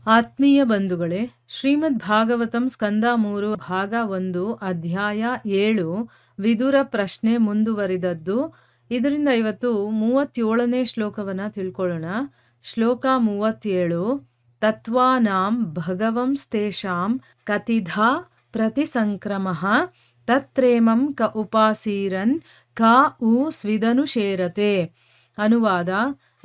ಆತ್ಮೀಯ ಬಂಧುಗಳೇ, ಶ್ರೀಮದ್ ಭಾಗವತಂ ಸ್ಕಂದ 3 ಭಾಗ 1 ಅಧ್ಯಾಯ 7 ವಿದುರ ಪ್ರಶ್ನೆ ಮುಂದುವರಿದದ್ದು. ಇದರಿಂದ ಇವತ್ತು 37ನೇ ಶ್ಲೋಕವನ್ನ ತಿಳ್ಕೊಳ್ಳೋಣ. ಶ್ಲೋಕ 37. ತತ್ವಾನಾಂ ಭಗವಂಸ್ತೇಷಾಂ ಕತಿಧಾ ಪ್ರತಿಸಂಕ್ರಮಃ ತತ್ರೇಮಂ ಕ ಉಪಾಸೀರನ್ ಕ ಉ ಸ್ವಿದನುಶೇರತೆ. ಅನುವಾದ: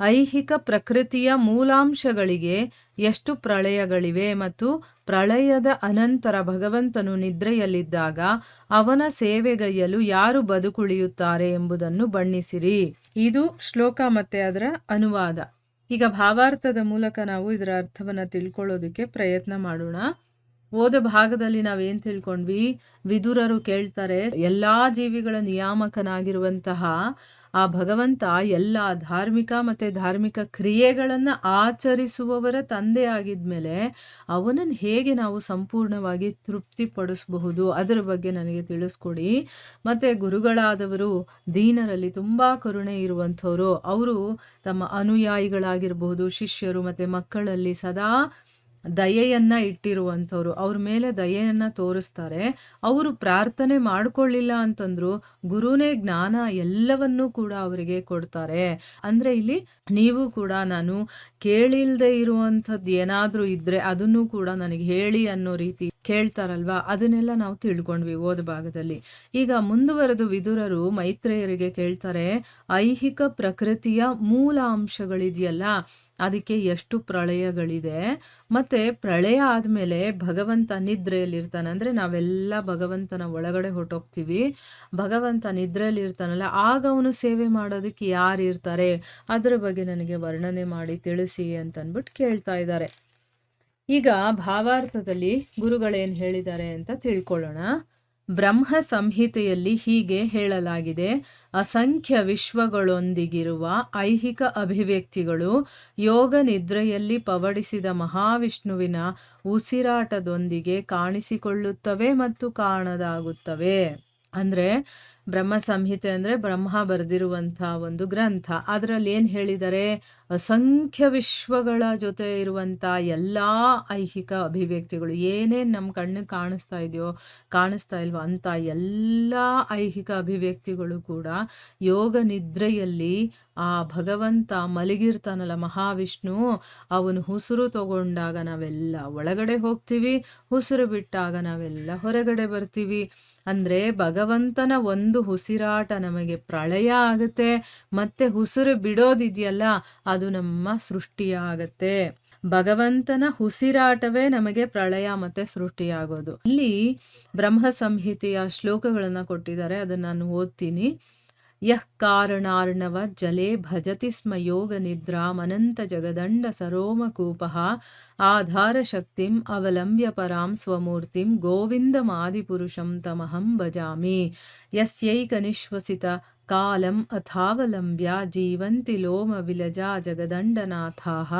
ಐಹಿಕ ಪ್ರಕೃತಿಯ ಮೂಲಾಂಶಗಳಿಗೆ ಎಷ್ಟು ಪ್ರಳಯಗಳಿವೆ ಮತ್ತು ಪ್ರಳಯದ ಅನಂತರ ಭಗವಂತನು ನಿದ್ರೆಯಲ್ಲಿದ್ದಾಗ ಅವನ ಸೇವೆಗೈಯಲು ಯಾರು ಬದುಕುಳಿಯುತ್ತಾರೆ ಎಂಬುದನ್ನು ಬಣ್ಣಿಸಿರಿ. ಇದು ಶ್ಲೋಕ ಮತ್ತೆ ಅದರ ಅನುವಾದ. ಈಗ ಭಾವಾರ್ಥದ ಮೂಲಕ ನಾವು ಇದರ ಅರ್ಥವನ್ನ ತಿಳ್ಕೊಳ್ಳೋದಕ್ಕೆ ಪ್ರಯತ್ನ ಮಾಡೋಣ. ಓದ ಭಾಗದಲ್ಲಿ ನಾವೇನ್ ತಿಳ್ಕೊಂಡ್ವಿ? ವಿದುರರು ಕೇಳ್ತಾರೆ, ಎಲ್ಲಾ ಜೀವಿಗಳ ನಿಯಾಮಕನಾಗಿರುವಂತಹ ಆ ಭಗವಂತ ಎಲ್ಲ ಧಾರ್ಮಿಕ ಮತ್ತೆ ಧಾರ್ಮಿಕ ಕ್ರಿಯೆಗಳನ್ನ ಆಚರಿಸುವವರ ತಂದೆ ಆಗಿದ್ಮೇಲೆ ಅವನನ್ನು ಹೇಗೆ ನಾವು ಸಂಪೂರ್ಣವಾಗಿ ತೃಪ್ತಿಪಡಿಸಬಹುದು, ಅದರ ಬಗ್ಗೆ ನನಗೆ ತಿಳಿಸ್ಕೊಡಿ. ಮತ್ತೆ ಗುರುಗಳಾದವರು ದೀನರಲ್ಲಿ ತುಂಬಾ ಕರುಣೆ ಇರುವಂಥವ್ರು. ಅವರು ತಮ್ಮ ಅನುಯಾಯಿಗಳಾಗಿರಬಹುದು, ಶಿಷ್ಯರು ಮತ್ತೆ ಮಕ್ಕಳಲ್ಲಿ ಸದಾ ದಯೆಯನ್ನ ಇಟ್ಟಿರುವಂಥವ್ರು. ಅವ್ರ ಮೇಲೆ ದಯೆಯನ್ನ ತೋರಿಸ್ತಾರೆ. ಅವರು ಪ್ರಾರ್ಥನೆ ಮಾಡ್ಕೊಳ್ಳಿಲ್ಲ ಅಂತಂದ್ರು ಗುರುನೇ ಜ್ಞಾನ ಎಲ್ಲವನ್ನೂ ಕೂಡ ಅವರಿಗೆ ಕೊಡ್ತಾರೆ. ಅಂದ್ರೆ ಇಲ್ಲಿ ನೀವು ಕೂಡ ನಾನು ಕೇಳಿಲ್ದೆ ಇರುವಂಥದ್ದು ಏನಾದ್ರೂ ಇದ್ರೆ ಅದನ್ನು ಕೂಡ ನನಗೆ ಹೇಳಿ ಅನ್ನೋ ರೀತಿ ಕೇಳ್ತಾರಲ್ವಾ, ಅದನ್ನೆಲ್ಲ ನಾವು ತಿಳ್ಕೊಂಡ್ವಿ ಓದ ಭಾಗದಲ್ಲಿ. ಈಗ ಮುಂದುವರೆದು ವಿದುರರು ಮೈತ್ರೇಯರಿಗೆ ಕೇಳ್ತಾರೆ, ಐಹಿಕ ಪ್ರಕೃತಿಯ ಮೂಲ ಅಂಶಗಳಿದೆಯಲ್ಲ ಅದಕ್ಕೆ ಎಷ್ಟು ಪ್ರಳಯಗಳಿದೆ, ಮತ್ತೆ ಪ್ರಳಯ ಆದ್ಮೇಲೆ ಭಗವಂತ ನಿದ್ರೆಯಲ್ಲಿರ್ತಾನೆ. ಅಂದ್ರೆ ನಾವೆಲ್ಲ ಭಗವಂತನ ಒಳಗಡೆ ಹೊಟ್ಟೋಗ್ತೀವಿ. ಭಗವಂತ ನಿದ್ರೆಯಲ್ಲಿರ್ತಾನಲ್ಲ, ಆಗ ಅವನು ಸೇವೆ ಮಾಡೋದಕ್ಕೆ ಯಾರು ಇರ್ತಾರೆ, ಅದರ ಬಗ್ಗೆ ನನಗೆ ವರ್ಣನೆ ಮಾಡಿ ತಿಳಿಸಿ ಅಂತ ಅಂದ್ಬಿಟ್ಟು ಕೇಳ್ತಾ ಇದ್ದಾರೆ. ಈಗ ಭಾವಾರ್ಥದಲ್ಲಿ ಗುರುಗಳೇನು ಹೇಳಿದ್ದಾರೆ ಅಂತ ತಿಳ್ಕೊಳ್ಳೋಣ. ಬ್ರಹ್ಮ ಸಂಹಿತೆಯಲ್ಲಿ ಹೀಗೆ ಹೇಳಲಾಗಿದೆ: ಅಸಂಖ್ಯ ವಿಶ್ವಗಳೊಂದಿಗಿರುವ ಐಹಿಕ ಅಭಿವ್ಯಕ್ತಿಗಳು ಯೋಗ ನಿದ್ರೆಯಲ್ಲಿ ಪವಡಿಸಿದ ಮಹಾವಿಷ್ಣುವಿನ ಉಸಿರಾಟದೊಂದಿಗೆ ಕಾಣಿಸಿಕೊಳ್ಳುತ್ತವೆ ಮತ್ತು ಕಾಣದಾಗುತ್ತವೆ. ಅಂದ್ರೆ ಬ್ರಹ್ಮ ಸಂಹಿತೆ ಅಂದ್ರೆ ಬ್ರಹ್ಮ ಬರೆದಿರುವಂತಹ ಒಂದು ಗ್ರಂಥ. ಅದರಲ್ಲಿ ಏನ್ ಹೇಳಿದ್ದಾರೆ? ಅಸಂಖ್ಯ ವಿಶ್ವಗಳ ಜೊತೆ ಇರುವಂತ ಎಲ್ಲಾ ಐಹಿಕ ಅಭಿವ್ಯಕ್ತಿಗಳು, ಏನೇನ್ ನಮ್ಮ ಕಣ್ಣಿಗೆ ಕಾಣಿಸ್ತಾ ಇದೆಯೋ ಕಾಣಿಸ್ತಾ ಇಲ್ವೋ ಅಂತ ಎಲ್ಲಾ ಐಹಿಕ ಅಭಿವ್ಯಕ್ತಿಗಳು ಕೂಡ ಯೋಗ ನಿದ್ರೆಯಲ್ಲಿ ಆ ಭಗವಂತ ಮಲಗಿರ್ತಾನಲ್ಲ ಮಹಾವಿಷ್ಣು, ಅವನು ಉಸಿರು ತಗೊಂಡಾಗ ನಾವೆಲ್ಲ ಒಳಗಡೆ ಹೋಗ್ತೀವಿ, ಉಸಿರು ಬಿಟ್ಟಾಗ ನಾವೆಲ್ಲ ಹೊರಗಡೆ ಬರ್ತೀವಿ. ಅಂದ್ರೆ ಭಗವಂತನ ಒಂದು ಉಸಿರಾಟ ನಮಗೆ ಪ್ರಳಯ ಆಗುತ್ತೆ, ಮತ್ತೆ ಉಸಿರು ಬಿಡೋದಿದೆಯಲ್ಲ ಅದು ನಮ್ಮ ಸೃಷ್ಟಿಯಾಗತ್ತೆ. ಭಗವಂತನ ಉಸಿರಾಟವೇ ನಮಗೆ ಪ್ರಳಯ ಮತ್ತೆ ಸೃಷ್ಟಿಯಾಗೋದು. ಇಲ್ಲಿ ಬ್ರಹ್ಮ ಸಂಹಿತೆಯ ಶ್ಲೋಕಗಳನ್ನ ಕೊಟ್ಟಿದ್ದಾರೆ, ಅದನ್ನ ನಾನು ಓದ್ತೀನಿ. ಯಃ ಕಾರಣಾರ್ಣವ ಜಲೆ ಭಜತಿ ಸ್ಮ ಯೋಗ ನಿದ್ರಾಮನಂತ ಜಗದಂಡ ಸರೋಮಕೂಪಃ ಆಧಾರ ಶಕ್ತಿಂ ಅವಲಂಬ್ಯ ಪರಾಂ ಸ್ವಮೂರ್ತಿಂ ಗೋವಿಂದಮಾದಿಪುರುಷಂ ತಮಹಂ ಭಜಾಮಿ. ಯಸ್ಯೈಕ ನಿಶ್ವಸಿತ ಕಾಲಂ ಅಥಾವಲಂಬ್ಯ ಜೀವಂತಿ ಲೋಮ ವಿಲಜಾ ಜಗದಂಡನಾಥಾಃ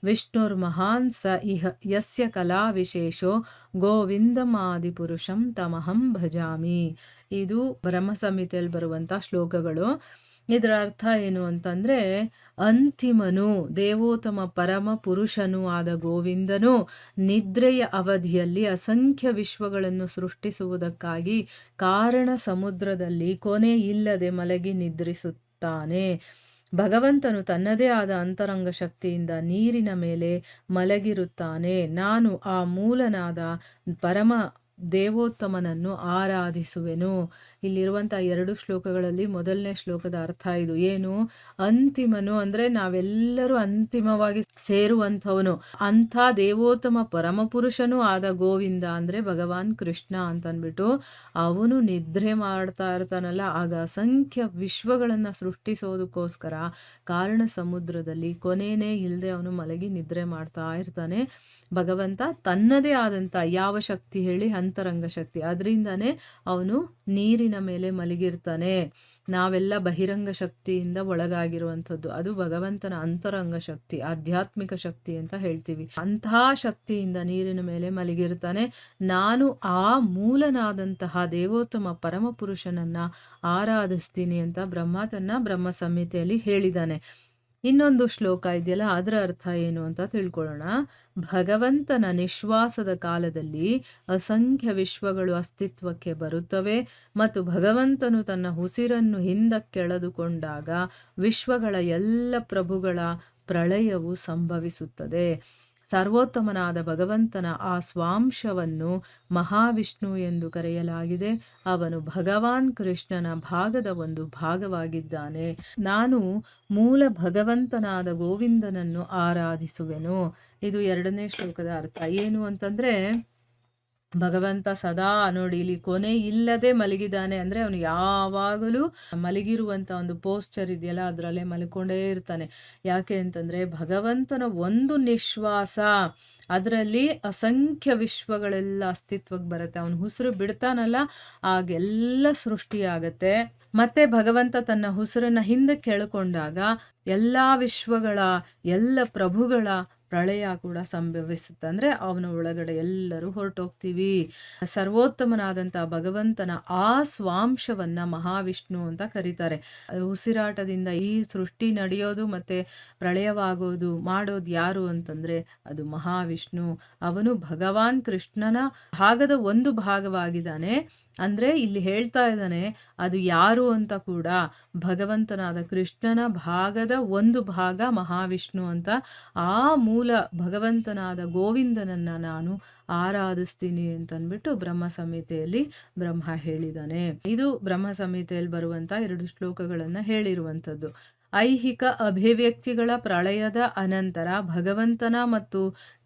ವಿಷ್ಣುರ್ಮಹಾನ್ ಸ ಇಹ ಯಸ್ಯ ಕಲಾ ವಿಶೇಷೋ ಗೋವಿಂದಮಾದಿಪುರುಷಂ ತಮಹಂ ಭಜಾಮಿ. ಇದು ಬ್ರಹ್ಮ ಸಂಹಿತೆಯಲ್ಲಿ ಬರುವಂತ ಶ್ಲೋಕಗಳು. ಇದರ ಅರ್ಥ ಏನು ಅಂತಂದ್ರೆ, ಅಂತಿಮನು ದೇವೋತ್ತಮ ಪರಮ ಪುರುಷನೂ ಆದ ಗೋವಿಂದನು ನಿದ್ರೆಯ ಅವಧಿಯಲ್ಲಿ ಅಸಂಖ್ಯ ವಿಶ್ವಗಳನ್ನು ಸೃಷ್ಟಿಸುವುದಕ್ಕಾಗಿ ಕಾರಣ ಸಮುದ್ರದಲ್ಲಿ ಕೊನೆ ಇಲ್ಲದೆ ಮಲಗಿ ನಿದ್ರಿಸುತ್ತಾನೆ. ಭಗವಂತನು ತನ್ನದೇ ಆದ ಅಂತರಂಗ ಶಕ್ತಿಯಿಂದ ನೀರಿನ ಮೇಲೆ ಮಲಗಿರುತ್ತಾನೆ. ನಾನು ಆ ಮೂಲನಾದ ಪರಮ ದೇವೋತ್ತಮನನ್ನು ಆರಾಧಿಸುವೆನು. ಇಲ್ಲಿರುವಂಥ 2 ಶ್ಲೋಕಗಳಲ್ಲಿ ಮೊದಲನೇ ಶ್ಲೋಕದ ಅರ್ಥ ಇದು. ಏನು? ಅಂತಿಮನು ಅಂದ್ರೆ ನಾವೆಲ್ಲರೂ ಅಂತಿಮವಾಗಿ ಸೇರುವಂಥವನು. ಅಂಥ ದೇವೋತ್ತಮ ಪರಮಪುರುಷನೂ ಆದ ಗೋವಿಂದ ಅಂದ್ರೆ ಭಗವಾನ್ ಕೃಷ್ಣ ಅಂತನ್ಬಿಟ್ಟು ಅವನು ನಿದ್ರೆ ಮಾಡ್ತಾ ಇರ್ತಾನಲ್ಲ, ಆಗ ಅಸಂಖ್ಯ ವಿಶ್ವಗಳನ್ನ ಸೃಷ್ಟಿಸೋದಕ್ಕೋಸ್ಕರ ಕಾರಣ ಸಮುದ್ರದಲ್ಲಿ ಕೊನೆನೇ ಇಲ್ಲದೆ ಅವನು ಮಲಗಿ ನಿದ್ರೆ ಮಾಡ್ತಾ ಇರ್ತಾನೆ. ಭಗವಂತ ತನ್ನದೇ ಆದಂತ ಯಾವ ಶಕ್ತಿ ಹೇಳಿ? ಅಂತರಂಗ ಶಕ್ತಿ. ಅದರಿಂದಾನೇ ಅವನು ನೀರಿನ ಮೇಲೆ ಮಲಗಿರ್ತಾನೆ. ನಾವೆಲ್ಲ ಬಹಿರಂಗ ಶಕ್ತಿಯಿಂದ ಒಳಗಾಗಿರುವಂಥದ್ದು, ಅದು ಭಗವಂತನ ಅಂತರಂಗ ಶಕ್ತಿ, ಆಧ್ಯಾತ್ಮಿಕ ಶಕ್ತಿ ಅಂತ ಹೇಳ್ತೀವಿ. ಅಂತಹ ಶಕ್ತಿಯಿಂದ ನೀರಿನ ಮೇಲೆ ಮಲಗಿರ್ತಾನೆ. ನಾನು ಆ ಮೂಲನಾದಂತಹ ದೇವೋತ್ತಮ ಪರಮಪುರುಷನನ್ನ ಆರಾಧಿಸ್ತೀನಿ ಅಂತ ಬ್ರಹ್ಮ ತನ್ನ ಬ್ರಹ್ಮ ಸಂಹಿತೆಯಲ್ಲಿ ಹೇಳಿದ್ದಾನೆ. ಇನ್ನೊಂದು ಶ್ಲೋಕ ಇದೆಯಲ್ಲ, ಅದರ ಅರ್ಥ ಏನು ಅಂತ ತಿಳ್ಕೊಳ್ಳೋಣ. ಭಗವಂತನ ನಿಶ್ವಾಸದ ಕಾಲದಲ್ಲಿ ಅಸಂಖ್ಯ ವಿಶ್ವಗಳು ಅಸ್ತಿತ್ವಕ್ಕೆ ಬರುತ್ತವೆ ಮತ್ತು ಭಗವಂತನು ತನ್ನ ಉಸಿರನ್ನು ಹಿಂದಕ್ಕೆಳೆದುಕೊಂಡಾಗ ವಿಶ್ವಗಳ ಎಲ್ಲ ಪ್ರಭುಗಳ ಪ್ರಳಯವು ಸಂಭವಿಸುತ್ತದೆ. ಸರ್ವೋತ್ತಮನಾದ ಭಗವಂತನ ಆ ಸ್ವಾಂಶವನ್ನು ಮಹಾವಿಷ್ಣು ಎಂದು ಕರೆಯಲಾಗಿದೆ. ಅವನು ಭಗವಾನ್ ಕೃಷ್ಣನ ಭಾಗದ ಒಂದು ಭಾಗವಾಗಿದ್ದಾನೆ. ನಾನು ಮೂಲ ಭಗವಂತನಾದ ಗೋವಿಂದನನ್ನು ಆರಾಧಿಸುವೆನು. ಇದು 2ನೇ ಶ್ಲೋಕದ ಅರ್ಥ. ಏನು ಅಂತಂದ್ರೆ, ಭಗವಂತ ಸದಾ ನೋಡಿ ಇಲ್ಲಿ ಕೊನೆ ಇಲ್ಲದೆ ಮಲಗಿದ್ದಾನೆ. ಅಂದ್ರೆ ಅವನು ಯಾವಾಗಲೂ ಮಲಗಿರುವಂತ ಒಂದು ಪೋಸ್ಚರ್ ಇದೆಯಲ್ಲ, ಅದರಲ್ಲೇ ಮಲ್ಕೊಂಡೇ ಇರ್ತಾನೆ. ಯಾಕೆ ಅಂತಂದ್ರೆ ಭಗವಂತನ ಒಂದು ನಿಶ್ವಾಸ, ಅದರಲ್ಲಿ ಅಸಂಖ್ಯ ವಿಶ್ವಗಳೆಲ್ಲ ಅಸ್ತಿತ್ವಕ್ಕೆ ಬರುತ್ತೆ. ಅವನು ಉಸಿರು ಬಿಡ್ತಾನಲ್ಲ, ಆಗೆಲ್ಲ ಸೃಷ್ಟಿಯಾಗತ್ತೆ. ಮತ್ತೆ ಭಗವಂತ ತನ್ನ ಉಸಿರನ್ನ ಹಿಂದಕ್ಕೆ ಎಳ್ಕೊಂಡಾಗ ಎಲ್ಲಾ ವಿಶ್ವಗಳ ಎಲ್ಲ ಪ್ರಭುಗಳ ಪ್ರಳಯ ಕೂಡ ಸಂಭವಿಸುತ್ತೆ. ಅಂದ್ರೆ ಅವನ ಒಳಗಡೆ ಎಲ್ಲರೂ ಹೊರಟೋಗ್ತೀವಿ. ಸರ್ವೋತ್ತಮನಾದಂಥ ಭಗವಂತನ ಆ ಸ್ವಾಂಶವನ್ನ ಮಹಾವಿಷ್ಣು ಅಂತ ಕರೀತಾರೆ. ಉಸಿರಾಟದಿಂದ ಈ ಸೃಷ್ಟಿ ನಡೆಯೋದು ಮತ್ತೆ ಪ್ರಳಯವಾಗೋದು ಮಾಡೋದು ಯಾರು ಅಂತಂದ್ರೆ ಅದು ಮಹಾವಿಷ್ಣು. ಅವನು ಭಗವಾನ್ ಕೃಷ್ಣನ ಭಾಗದ ಒಂದು ಭಾಗವಾಗಿದ್ದಾನೆ. ಅಂದ್ರೆ ಇಲ್ಲಿ ಹೇಳ್ತಾ ಇದ್ದಾನೆ, ಅದು ಯಾರು ಅಂತ ಕೂಡ ಭಗವಂತನಾದ ಕೃಷ್ಣನ ಭಾಗದ ಒಂದು ಭಾಗ ಮಹಾವಿಷ್ಣು ಅಂತ. ಆ ಮೂಲ ಭಗವಂತನಾದ ಗೋವಿಂದನನ್ನ ನಾನು ಆರಾಧಿಸ್ತೀನಿ ಅಂತಂದ್ಬಿಟ್ಟು ಬ್ರಹ್ಮ ಸಂಹಿತೆಯಲ್ಲಿ ಬ್ರಹ್ಮ ಹೇಳಿದಾನೆ. ಇದು ಬ್ರಹ್ಮ ಸಂಹಿತೆಯಲ್ಲಿ ಬರುವಂತ 2 ಶ್ಲೋಕಗಳನ್ನ ಹೇಳಿರುವಂಥದ್ದು. ಐಹಿಕ ಅಭಿವ್ಯಕ್ತಿಗಳ ಪ್ರಳಯದ ಅನಂತರ ಭಗವಂತನ ಮತ್ತು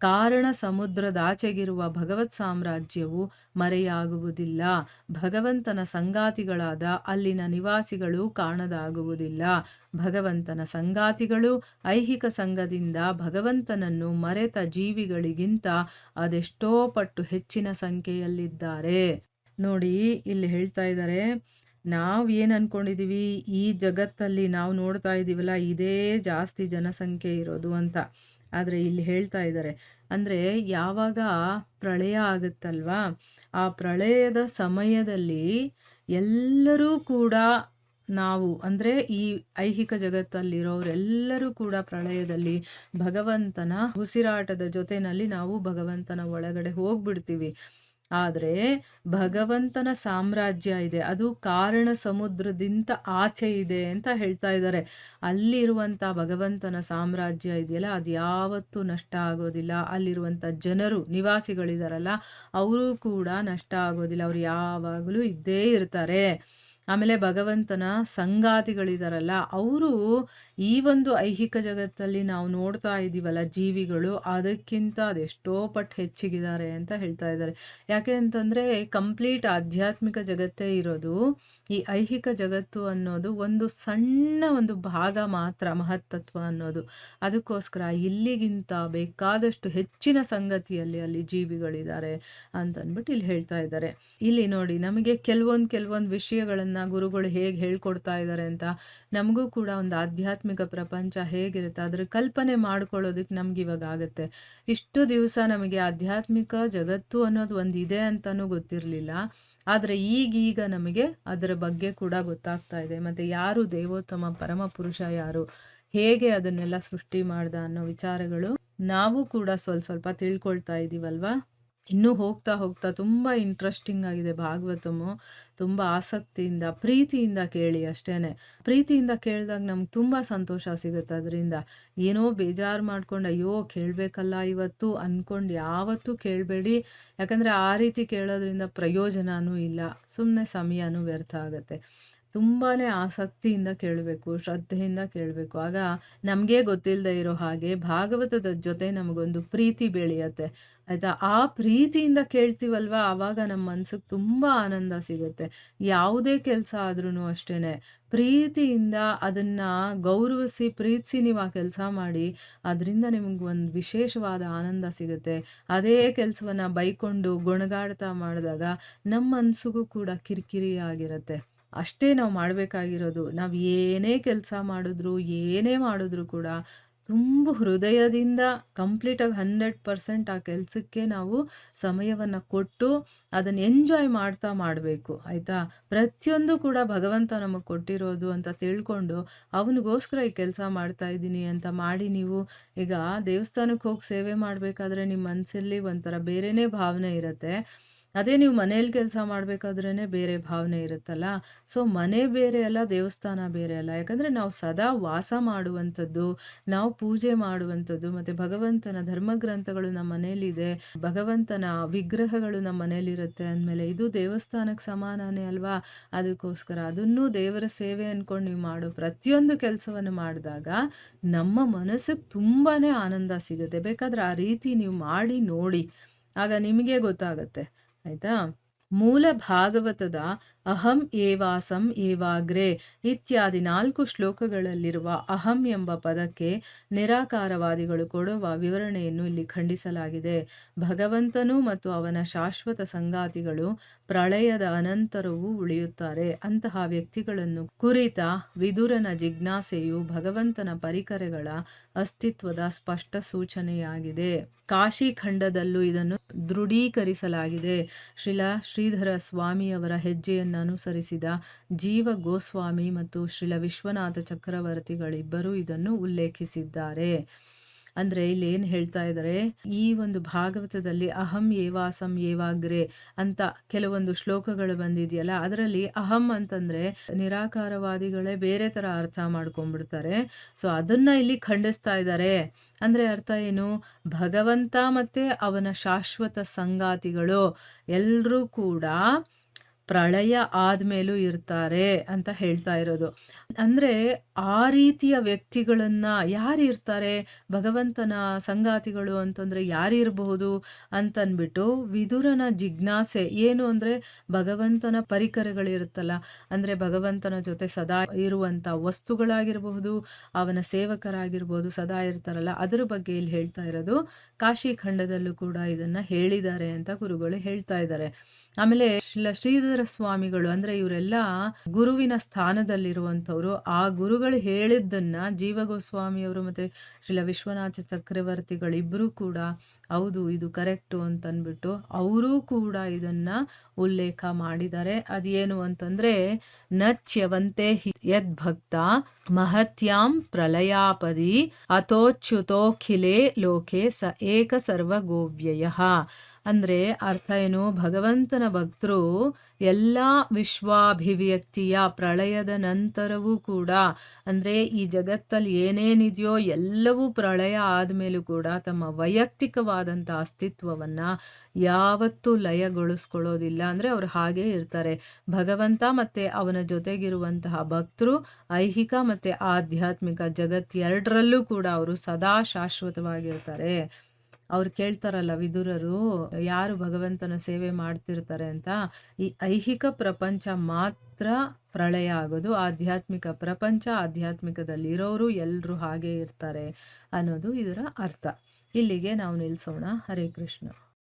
ಕಾರಣ ಸಮುದ್ರದಾಚೆಗಿರುವ ಭಗವತ್ ಸಾಮ್ರಾಜ್ಯವು ಮರೆಯಾಗುವುದಿಲ್ಲ. ಭಗವಂತನ ಸಂಗಾತಿಗಳಾದ ಅಲ್ಲಿನ ನಿವಾಸಿಗಳು ಕಾಣದಾಗುವುದಿಲ್ಲ. ಭಗವಂತನ ಸಂಗಾತಿಗಳು ಐಹಿಕ ಸಂಘದಿಂದ ಭಗವಂತನನ್ನು ಮರೆತ ಜೀವಿಗಳಿಗಿಂತ ಅದೆಷ್ಟೋ ಪಟ್ಟು ಹೆಚ್ಚಿನ ಸಂಖ್ಯೆಯಲ್ಲಿದ್ದಾರೆ. ನೋಡಿ ಇಲ್ಲಿ ಹೇಳ್ತಾ ಇದ್ದಾರೆ, ನಾವು ಏನು ಅನ್ಕೊಂಡಿದೀವಿ, ಈ ಜಗತ್ತಲ್ಲಿ ನಾವು ನೋಡ್ತಾ ಇದ್ದೀವಲ್ಲ, ಇದೇ ಜಾಸ್ತಿ ಜನಸಂಖ್ಯೆ ಇರೋದು ಅಂತ. ಆದರೆ ಇಲ್ಲಿ ಹೇಳ್ತಾ ಇದ್ದಾರೆ, ಅಂದರೆ ಯಾವಾಗ ಪ್ರಳಯ ಆಗುತ್ತಲ್ವಾ, ಆ ಪ್ರಳಯದ ಸಮಯದಲ್ಲಿ ಎಲ್ಲರೂ ಕೂಡ ನಾವು ಅಂದರೆ ಈ ಐಹಿಕ ಜಗತ್ತಲ್ಲಿರೋರೆಲ್ಲರೂ ಕೂಡ ಪ್ರಳಯದಲ್ಲಿ ಭಗವಂತನ ಉಸಿರಾಟದ ಜೊತೆನಲ್ಲಿ ನಾವು ಭಗವಂತನ ಒಳಗಡೆ ಹೋಗ್ಬಿಡ್ತೀವಿ. ಆದರೆ ಭಗವಂತನ ಸಾಮ್ರಾಜ್ಯ ಇದೆ, ಅದು ಕಾರಣ ಸಮುದ್ರದಿಂದ ಆಚೆ ಇದೆ ಅಂತ ಹೇಳ್ತಾ ಇದ್ದಾರೆ. ಅಲ್ಲಿರುವಂಥ ಭಗವಂತನ ಸಾಮ್ರಾಜ್ಯ ಇದೆಯಲ್ಲ, ಅದು ಯಾವತ್ತೂ ನಷ್ಟ ಆಗೋದಿಲ್ಲ. ಅಲ್ಲಿರುವಂಥ ಜನರು ನಿವಾಸಿಗಳಿದಾರಲ್ಲ, ಅವರು ಕೂಡ ನಷ್ಟ ಆಗೋದಿಲ್ಲ. ಅವ್ರು ಯಾವಾಗಲೂ ಇದ್ದೇ ಇರ್ತಾರೆ. ಆಮೇಲೆ ಭಗವಂತನ ಸಂಗಾತಿಗಳಿದಾರಲ್ಲ, ಅವರು ಈ ಒಂದು ಐಹಿಕ ಜಗತ್ತಲ್ಲಿ ನಾವು ನೋಡ್ತಾ ಇದ್ದೀವಲ್ಲ ಜೀವಿಗಳು, ಅದಕ್ಕಿಂತ ಅದೆಷ್ಟೋ ಪಟ್ಟು ಹೆಚ್ಚಿಗಿದ್ದಾರೆ ಅಂತ ಹೇಳ್ತಾ ಇದ್ದಾರೆ. ಯಾಕೆ ಅಂತಂದರೆ ಕಂಪ್ಲೀಟ್ ಆಧ್ಯಾತ್ಮಿಕ ಜಗತ್ತೇ ಇರೋದು. ಈ ಐಹಿಕ ಜಗತ್ತು ಅನ್ನೋದು ಒಂದು ಸಣ್ಣ ಒಂದು ಭಾಗ ಮಾತ್ರ, ಮಹತ್ತತ್ವ ಅನ್ನೋದು. ಅದಕ್ಕೋಸ್ಕರ ಇಲ್ಲಿಗಿಂತ ಬೇಕಾದಷ್ಟು ಹೆಚ್ಚಿನ ಸಂಗತಿಯಲ್ಲಿ ಅಲ್ಲಿ ಜೀವಿಗಳಿದ್ದಾರೆ ಅಂತಂದ್ಬಿಟ್ಟು ಇಲ್ಲಿ ಹೇಳ್ತಾ ಇದ್ದಾರೆ. ಇಲ್ಲಿ ನೋಡಿ, ನಮಗೆ ಕೆಲವೊಂದು ವಿಷಯಗಳನ್ನು ಗುರುಗಳು ಹೇಗೆ ಹೇಳ್ಕೊಡ್ತಾ ಇದ್ದಾರೆ ಅಂತ, ನಮಗೂ ಕೂಡ ಒಂದು ಆಧ್ಯಾತ್ಮಿಕ ಪ್ರಪಂಚ ಹೇಗಿರುತ್ತೆ ಅದರ ಕಲ್ಪನೆ ಮಾಡ್ಕೊಳ್ಳೋದಕ್ಕೆ ನಮ್ಗೆ ಇವಾಗ ಆಗುತ್ತೆ. ಇಷ್ಟು ದಿವಸ ನಮಗೆ ಆಧ್ಯಾತ್ಮಿಕ ಜಗತ್ತು ಅನ್ನೋದು ಒಂದು ಇದೆ ಅಂತಲೂ ಗೊತ್ತಿರಲಿಲ್ಲ. ಆದರೆ ಈಗೀಗ ನಮಗೆ ಅದರ ಬಗ್ಗೆ ಕೂಡ ಗೊತ್ತಾಗ್ತಾ ಇದೆ. ಮತ್ತು ಯಾರು ದೇವೋತ್ತಮ ಪರಮ ಪುರುಷ ಯಾರು, ಹೇಗೆ ಅದನ್ನೆಲ್ಲ ಸೃಷ್ಟಿ ಮಾಡ್ದ ಅನ್ನೋ ವಿಚಾರಗಳು ನಾವು ಕೂಡ ಸ್ವಲ್ಪ ತಿಳ್ಕೊಳ್ತಾ ಇದ್ದೀವಲ್ವಾ. ಇನ್ನೂ ಹೋಗ್ತಾ ಹೋಗ್ತಾ ತುಂಬ ಇಂಟ್ರೆಸ್ಟಿಂಗ್ ಆಗಿದೆ ಭಾಗವತಮು. ತುಂಬ ಆಸಕ್ತಿಯಿಂದ ಪ್ರೀತಿಯಿಂದ ಕೇಳಿ ಅಷ್ಟೇನೆ. ಪ್ರೀತಿಯಿಂದ ಕೇಳಿದಾಗ ನಮ್ಗೆ ತುಂಬ ಸಂತೋಷ ಸಿಗುತ್ತೆ. ಅದರಿಂದ ಏನೋ ಬೇಜಾರು ಮಾಡ್ಕೊಂಡು ಅಯ್ಯೋ ಕೇಳಬೇಕಲ್ಲ ಇವತ್ತು ಅಂದ್ಕೊಂಡು ಯಾವತ್ತೂ ಕೇಳಬೇಡಿ. ಯಾಕಂದರೆ ಆ ರೀತಿ ಕೇಳೋದ್ರಿಂದ ಪ್ರಯೋಜನವೂ ಇಲ್ಲ, ಸುಮ್ಮನೆ ಸಮಯನೂ ವ್ಯರ್ಥ ಆಗುತ್ತೆ. ತುಂಬಾ ಆಸಕ್ತಿಯಿಂದ ಕೇಳಬೇಕು, ಶ್ರದ್ಧೆಯಿಂದ ಕೇಳಬೇಕು. ಆಗ ನಮಗೆ ಗೊತ್ತಿಲ್ಲದೆ ಇರೋ ಹಾಗೆ ಭಾಗವತದ ಜೊತೆ ನಮಗೊಂದು ಪ್ರೀತಿ ಬೆಳೆಯುತ್ತೆ, ಆಯಿತಾ. ಆ ಪ್ರೀತಿಯಿಂದ ಕೇಳ್ತೀವಲ್ವ, ಆವಾಗ ನಮ್ಮ ಮನ್ಸಿಗೆ ತುಂಬ ಆನಂದ ಸಿಗುತ್ತೆ. ಯಾವುದೇ ಕೆಲಸ ಆದ್ರೂ ಅಷ್ಟೇ ಪ್ರೀತಿಯಿಂದ ಅದನ್ನು ಗೌರವಿಸಿ ಪ್ರೀತಿಸಿ ನೀವು ಆ ಕೆಲಸ ಮಾಡಿ, ಅದರಿಂದ ನಿಮ್ಗೆ ಒಂದು ವಿಶೇಷವಾದ ಆನಂದ ಸಿಗುತ್ತೆ. ಅದೇ ಕೆಲಸವನ್ನು ಬೈಕೊಂಡು ಗೊಣಗಾಡ್ತಾ ಮಾಡಿದಾಗ ನಮ್ಮ ಮನಸ್ಸಿಗೂ ಕೂಡ ಕಿರಿಕಿರಿ ಆಗಿರುತ್ತೆ. ಅಷ್ಟೇ ನಾವು ಮಾಡಬೇಕಾಗಿರೋದು. ನಾವು ಏನೇ ಕೆಲಸ ಮಾಡಿದ್ರು ಏನೇ ಮಾಡಿದ್ರು ಕೂಡ ತುಂಬ ಹೃದಯದಿಂದ ಕಂಪ್ಲೀಟಾಗಿ 100% ಆ ಕೆಲಸಕ್ಕೆ ನಾವು ಸಮಯವನ್ನು ಕೊಟ್ಟು ಅದನ್ನು ಎಂಜಾಯ್ ಮಾಡ್ತಾ ಮಾಡಬೇಕು, ಆಯಿತಾ? ಪ್ರತಿಯೊಂದು ಕೂಡ ಭಗವಂತ ನಮಗೆ ಕೊಟ್ಟಿರೋದು ಅಂತ ತಿಳ್ಕೊಂಡು ಅವನಿಗೋಸ್ಕರ ಈ ಕೆಲಸ ಮಾಡ್ತಾ ಇದ್ದೀನಿ ಅಂತ ಮಾಡಿ ನೀವು ಈಗ ದೇವಸ್ಥಾನಕ್ಕೆ ಹೋಗಿ ಸೇವೆ ಮಾಡಬೇಕಾದ್ರೆ ನಿಮ್ಮ ಮನಸ್ಸಲ್ಲಿ ಒಂಥರ ಬೇರೆಯೇ ಭಾವನೆ ಇರುತ್ತೆ. ಅದೇ ನೀವು ಮನೇಲಿ ಕೆಲಸ ಮಾಡಬೇಕಾದ್ರೇ ಬೇರೆ ಭಾವನೆ ಇರುತ್ತಲ್ಲ. ಸೊ ಮನೆ ಬೇರೆ ಅಲ್ಲ, ದೇವಸ್ಥಾನ ಬೇರೆ ಅಲ್ಲ. ಯಾಕಂದರೆ ನಾವು ಸದಾ ವಾಸ ಮಾಡುವಂಥದ್ದು, ನಾವು ಪೂಜೆ ಮಾಡುವಂಥದ್ದು, ಮತ್ತು ಭಗವಂತನ ಧರ್ಮಗ್ರಂಥಗಳು ನಮ್ಮ ಮನೇಲಿದೆ, ಭಗವಂತನ ವಿಗ್ರಹಗಳು ನಮ್ಮ ಮನೇಲಿರುತ್ತೆ ಅಂದಮೇಲೆ ಇದು ದೇವಸ್ಥಾನಕ್ಕೆ ಸಮಾನನೇ ಅಲ್ವಾ? ಅದಕ್ಕೋಸ್ಕರ ಅದನ್ನೂ ದೇವರ ಸೇವೆ ಅಂದ್ಕೊಂಡು ನೀವು ಮಾಡೋ ಪ್ರತಿಯೊಂದು ಕೆಲಸವನ್ನು ಮಾಡಿದಾಗ ನಮ್ಮ ಮನಸ್ಸಿಗೆ ತುಂಬಾ ಆನಂದ ಸಿಗುತ್ತೆ. ಬೇಕಾದರೆ ಆ ರೀತಿ ನೀವು ಮಾಡಿ ನೋಡಿ, ಆಗ ನಿಮಗೆ ಗೊತ್ತಾಗತ್ತೆ, ಆಯಿತಾ? ಮೂಲ ಭಾಗವತದ ಅಹಂ ಏವಾಸಂ ಏವಾಗ್ರೆ ಇತ್ಯಾದಿ 4 ಶ್ಲೋಕಗಳಲ್ಲಿರುವ ಅಹಂ ಎಂಬ ಪದಕ್ಕೆ ನಿರಾಕಾರವಾದಿಗಳು ಕೊಡುವ ವಿವರಣೆಯನ್ನು ಇಲ್ಲಿ ಖಂಡಿಸಲಾಗಿದೆ. ಭಗವಂತನು ಮತ್ತು ಅವನ ಶಾಶ್ವತ ಸಂಗಾತಿಗಳು ಪ್ರಳಯದ ಅನಂತರವೂ ಉಳಿಯುತ್ತಾರೆ. ಅಂತಹ ವ್ಯಕ್ತಿಗಳನ್ನು ಕುರಿತ ವಿದುರನ ಜಿಜ್ಞಾಸೆಯು ಭಗವಂತನ ಪರಿಕರಗಳ ಅಸ್ತಿತ್ವದ ಸ್ಪಷ್ಟ ಸೂಚನೆಯಾಗಿದೆ. ಕಾಶಿ ಖಂಡದಲ್ಲೂ ಇದನ್ನು ದೃಢೀಕರಿಸಲಾಗಿದೆ. ಶ್ರೀಧರ ಸ್ವಾಮಿಯವರ ಹೆಜ್ಜೆಯನ್ನು ಅನುಸರಿಸಿದ ಜೀವ ಗೋಸ್ವಾಮಿ ಮತ್ತು ಶ್ರೀಲ ವಿಶ್ವನಾಥ ಚಕ್ರವರ್ತಿಗಳಿಬ್ಬರೂ ಇದನ್ನು ಉಲ್ಲೇಖಿಸಿದ್ದಾರೆ. ಅಂದರೆ ಇಲ್ಲಿ ಏನು ಹೇಳ್ತಾ ಇದ್ದಾರೆ, ಈ ಒಂದು ಭಾಗವತದಲ್ಲಿ ಅಹಂ ಏವಾಸಂ ಏವಾಗ್ರೆ ಅಂತ ಕೆಲವೊಂದು ಶ್ಲೋಕಗಳು ಬಂದಿದೆಯಲ್ಲ, ಅದರಲ್ಲಿ ಅಹಂ ಅಂತಂದರೆ ನಿರಾಕಾರವಾದಿಗಳೇ ಬೇರೆ ಥರ ಅರ್ಥ ಮಾಡ್ಕೊಂಡ್ಬಿಡ್ತಾರೆ. ಸೊ ಅದನ್ನು ಇಲ್ಲಿ ಖಂಡಿಸ್ತಾ ಇದ್ದಾರೆ. ಅಂದರೆ ಅರ್ಥ ಏನು? ಭಗವಂತ ಮತ್ತು ಅವನ ಶಾಶ್ವತ ಸಂಗಾತಿಗಳು ಎಲ್ಲರೂ ಕೂಡ ಪ್ರಳಯ ಆದಮೇಲೂ ಇರ್ತಾರೆ ಅಂತ ಹೇಳ್ತಾ ಇರೋದು. ಅಂದರೆ ಆ ರೀತಿಯ ವ್ಯಕ್ತಿಗಳನ್ನು ಯಾರು ಇರ್ತಾರೆ? ಭಗವಂತನ ಸಂಗಾತಿಗಳು ಅಂತಂದರೆ ಯಾರಿರಬಹುದು ಅಂತನ್ಬಿಟ್ಟು ವಿದುರನ ಜಿಜ್ಞಾಸೆ ಏನು ಅಂದರೆ, ಭಗವಂತನ ಪರಿಕರಗಳಿರುತ್ತಲ್ಲ, ಅಂದರೆ ಭಗವಂತನ ಜೊತೆ ಸದಾ ಇರುವಂಥ ವಸ್ತುಗಳಾಗಿರಬಹುದು, ಅವನ ಸೇವಕರಾಗಿರ್ಬೋದು, ಸದಾ ಇರ್ತಾರಲ್ಲ, ಅದರ ಬಗ್ಗೆ ಇಲ್ಲಿ ಹೇಳ್ತಾ ಇರೋದು. ಕಾಶಿ ಖಂಡದಲ್ಲೂ ಕೂಡ ಇದನ್ನು ಹೇಳಿದ್ದಾರೆ ಅಂತ ಗುರುಗಳು ಹೇಳ್ತಾ ಇದ್ದಾರೆ. ಆಮೇಲೆ ಶ್ರೀಧರ ಸ್ವಾಮಿಗಳು ಅಂದರೆ ಇವರೆಲ್ಲ ಗುರುವಿನ ಸ್ಥಾನದಲ್ಲಿರುವಂಥವ್ರು. ಆ ಗುರುಗಳು ಹೇಳಿದ್ದನ್ನು ಜೀವ ಗೋಸ್ವಾಮಿಯವರು ಮತ್ತು ಶ್ರೀಲ ವಿಶ್ವನಾಥ ಚಕ್ರವರ್ತಿಗಳಿಬ್ಬರೂ ಕೂಡ ಹೌದು ಇದು ಕರೆಕ್ಟು ಅಂತಂದ್ಬಿಟ್ಟು ಅವರೂ ಕೂಡ ಇದನ್ನು ಉಲ್ಲೇಖ ಮಾಡಿದ್ದಾರೆ. ಅದೇನು ಅಂತಂದರೆ, ನಚ್ಯವಂತೆ ಯದ್ಭಕ್ತ ಮಹತ್ಯಾಂ ಪ್ರಳಯಾಪದಿ ಅಥೋಚ್ಯುತೋಖಿಲೇ ಲೋಕೆ ಸ ಏಕ ಸರ್ವಗೋವ್ಯಯಃ. ಅಂದರೆ ಅರ್ಥ ಏನು? ಭಗವಂತನ ಭಕ್ತರು ಎಲ್ಲ ವಿಶ್ವಾಭಿವ್ಯಕ್ತಿಯ ಪ್ರಳಯದ ನಂತರವೂ ಕೂಡ, ಅಂದರೆ ಈ ಜಗತ್ತಲ್ಲಿ ಏನೇನಿದೆಯೋ ಎಲ್ಲವೂ ಪ್ರಳಯ ಆದಮೇಲೂ ಕೂಡ ತಮ್ಮ ವೈಯಕ್ತಿಕವಾದಂಥ ಅಸ್ತಿತ್ವವನ್ನು ಯಾವತ್ತೂ ಲಯಗೊಳಿಸ್ಕೊಳ್ಳೋದಿಲ್ಲ. ಅಂದರೆ ಅವರು ಹಾಗೇ ಇರ್ತಾರೆ. ಭಗವಂತ ಮತ್ತು ಅವನ ಜೊತೆಗಿರುವಂತಹ ಭಕ್ತರು ಐಹಿಕ ಮತ್ತು ಆಧ್ಯಾತ್ಮಿಕ ಜಗತ್ತೆರಡರಲ್ಲೂ ಕೂಡ ಅವರು ಸದಾ ಶಾಶ್ವತವಾಗಿರ್ತಾರೆ. ಅವ್ರು ಕೇಳ್ತಾರಲ್ಲ ವಿದುರರು, ಯಾರು ಭಗವಂತನ ಸೇವೆ ಮಾಡ್ತಿರ್ತಾರೆ ಅಂತ, ಈ ಐಹಿಕ ಪ್ರಪಂಚ ಮಾತ್ರ ಪ್ರಳಯ ಆಗೋದು, ಆಧ್ಯಾತ್ಮಿಕ ಪ್ರಪಂಚ, ಆಧ್ಯಾತ್ಮಿಕದಲ್ಲಿ ಇರೋರು ಎಲ್ಲರೂ ಹಾಗೇ ಇರ್ತಾರೆ ಅನ್ನೋದು ಇದರ ಅರ್ಥ. ಇಲ್ಲಿಗೆ ನಾವು ನಿಲ್ಲಿಸೋಣ. ಹರೇ ಕೃಷ್ಣ.